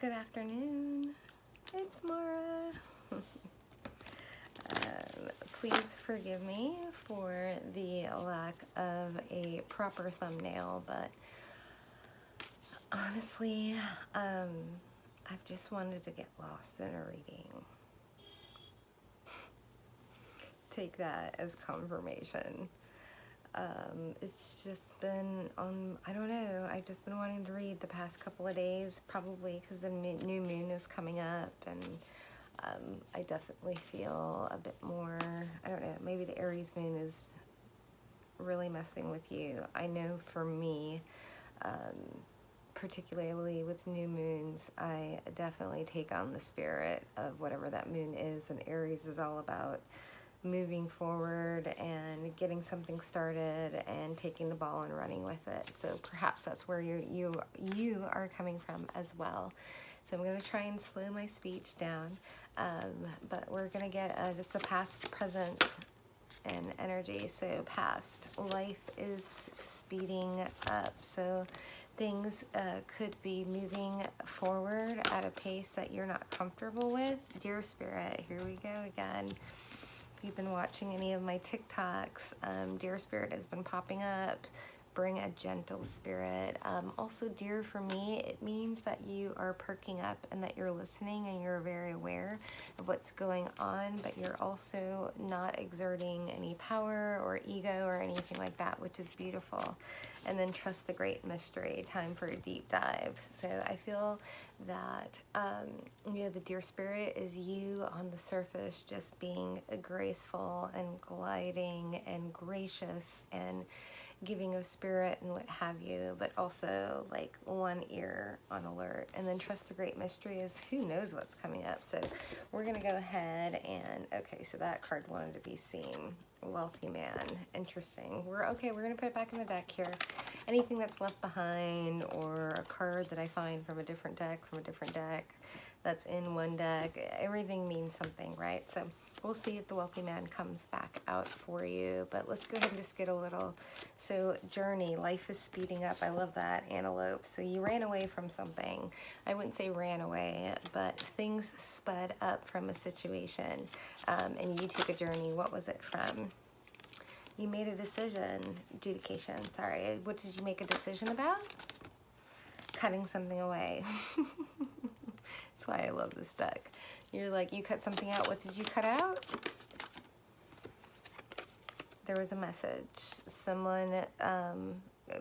Good afternoon, it's Mara. Please forgive me for the lack of a proper thumbnail, but honestly, I've just wanted to get lost in a reading. Take that as confirmation. It's just been on, I don't know, I've just been wanting to read the past couple of days, probably because the new moon is coming up, and I definitely feel a bit more, I don't know, maybe the Aries moon is really messing with you. I know for me, particularly with new moons, I definitely take on the spirit of whatever that moon is, and Aries is all about moving forward and getting something started and taking the ball and running with it. So perhaps that's where you are coming from as well. So I'm going to try and slow my speech down, but we're going to get just a past, present, and energy. So past, life is speeding up. So things could be moving forward at a pace that you're not comfortable with. Dear Spirit, here we go again. If you've been watching any of my TikToks, Dear Spirit has been popping up. Bring a gentle spirit. Also, dear, for me, it means that you are perking up and that you're listening and you're very aware of what's going on, but you're also not exerting any power or ego or anything like that, which is beautiful. And then trust the great mystery, time for a deep dive. So I feel that, the dear spirit is you on the surface, just being graceful and gliding and gracious and giving of spirit and what have you, but also like one ear on alert. And then trust the great mystery is who knows what's coming up. So we're gonna go ahead and, okay, so that card wanted to be seen. Wealthy man, interesting. We're gonna put it back in the deck here. Anything that's left behind or a card that I find from a different deck, that's in one deck, everything means something, right? So we'll see if the wealthy man comes back out for you, but let's go ahead and just get a little. So journey, life is speeding up. I love that, antelope. So you ran away from something. I wouldn't say ran away, but things sped up from a situation, and you took a journey. What was it from? You made a decision, adjudication, sorry. What did you make a decision about? Cutting something away. That's why I love this deck. You're like, you cut something out. What did you cut out? There was a message, someone,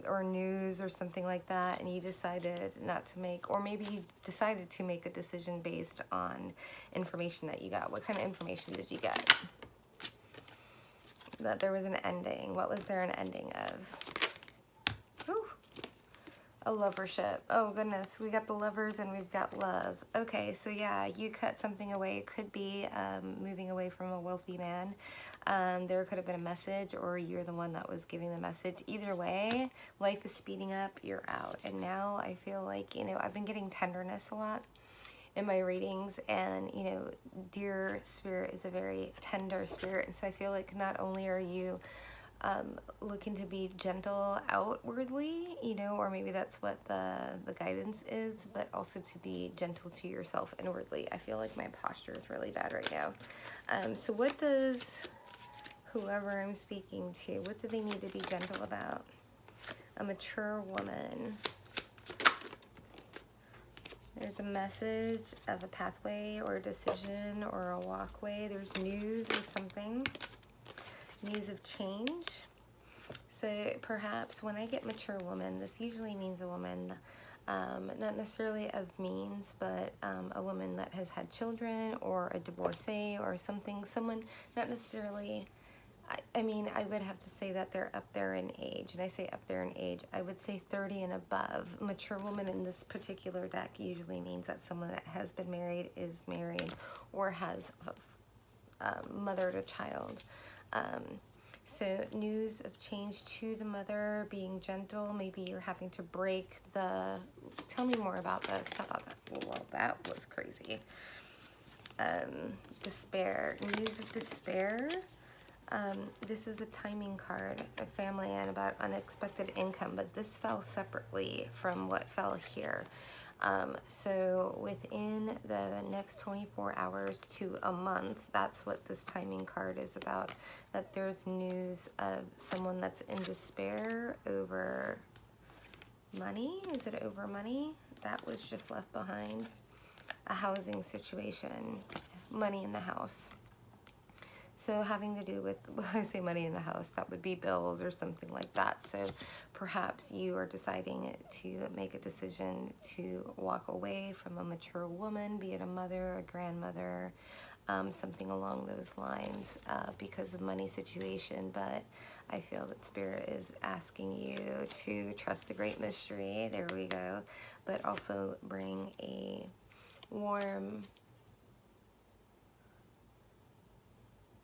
or news or something like that, and you decided not to make, or maybe you decided to make a decision based on information that you got. What kind of information did you get? That there was an ending. What was there an ending of? Ooh. A lovership. Oh goodness, we got the lovers and we've got love. Okay, so yeah, you cut something away. It could be moving away from a wealthy man. There could have been a message, or you're the one that was giving the message. Either way, life is speeding up, you're out. And now I feel like, I've been getting tenderness a lot in my readings, and dear spirit is a very tender spirit, and so I feel like not only are you looking to be gentle outwardly, or maybe that's what the guidance is, but also to be gentle to yourself inwardly. I feel like my posture is really bad right now. So what does whoever I'm speaking to, what do they need to be gentle about? A mature woman. There's a message of a pathway or a decision or a walkway. There's news of something. News of change. So perhaps when I get mature woman, this usually means a woman, not necessarily of means, but a woman that has had children, or a divorcee or something, someone not necessarily, I mean, I would have to say that they're up there in age, and I say up there in age, I would say 30 and above. Mature woman in this particular deck usually means that someone that has been married, is married, or has mothered a child. So news of change to the mother, being gentle. Maybe you're having to break the, tell me more about this. How about that? Well, that was crazy. Despair, news of despair. This is a timing card, a family, and about unexpected income, but this fell separately from what fell here. So within the next 24 hours to a month, that's what this timing card is about, that there's news of someone that's in despair over money. Is it over money? That was just left behind. A housing situation, money in the house. So having to do with, when I say money in the house, that would be bills or something like that. So perhaps you are deciding to make a decision to walk away from a mature woman, be it a mother, a grandmother, something along those lines, because of money situation. But I feel that Spirit is asking you to trust the great mystery. There we go. But also bring a warm,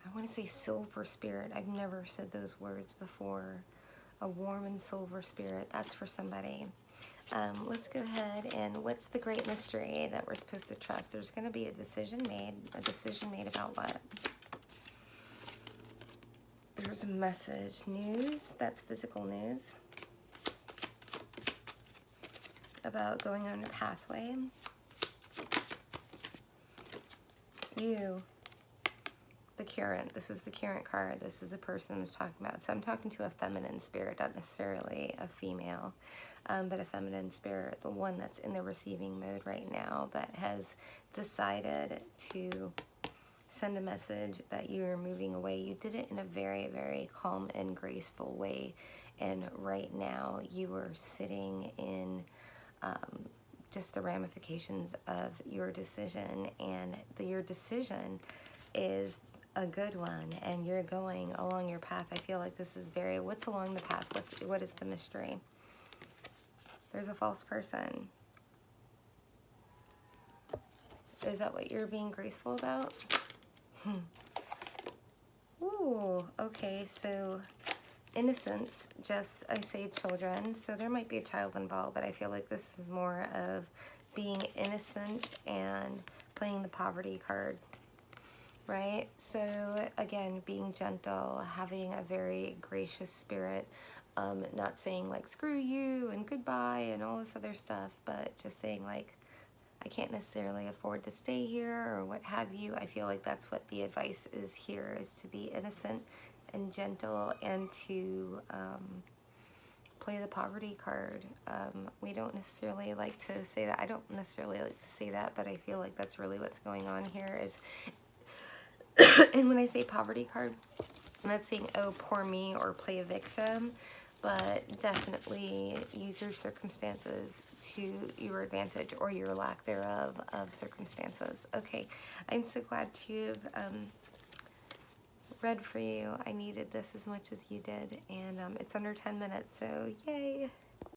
I want to say silver spirit. I've never said those words before. A warm and silver spirit. That's for somebody. Let's go ahead and what's the great mystery that we're supposed to trust? There's going to be a decision made. A decision made about what? There's a message. News. That's physical news. About going on your pathway. You. The current. This is the current card. This is the person that's talking about. So I'm talking to a feminine spirit, not necessarily a female, but a feminine spirit, the one that's in the receiving mode right now, that has decided to send a message that you're moving away. You did it in a very, very calm and graceful way. And right now you are sitting in just the ramifications of your decision. And your decision is a good one, and you're going along your path. I feel like this is very, what's along the path? What is the mystery? There's a false person. Is that what you're being graceful about? Ooh, okay, so innocence, just, I say children, so there might be a child involved, but I feel like this is more of being innocent and playing the poverty card. Right? So again, being gentle, having a very gracious spirit, not saying like screw you and goodbye and all this other stuff, but just saying like, I can't necessarily afford to stay here or what have you. I feel like that's what the advice is here, is to be innocent and gentle and to play the poverty card. We don't necessarily like to say that. I don't necessarily like to say that, but I feel like that's really what's going on here is and when I say poverty card, I'm not saying, oh, poor me or play a victim, but definitely use your circumstances to your advantage or your lack thereof of circumstances. Okay, I'm so glad to have read for you. I needed this as much as you did, and it's under 10 minutes, so yay.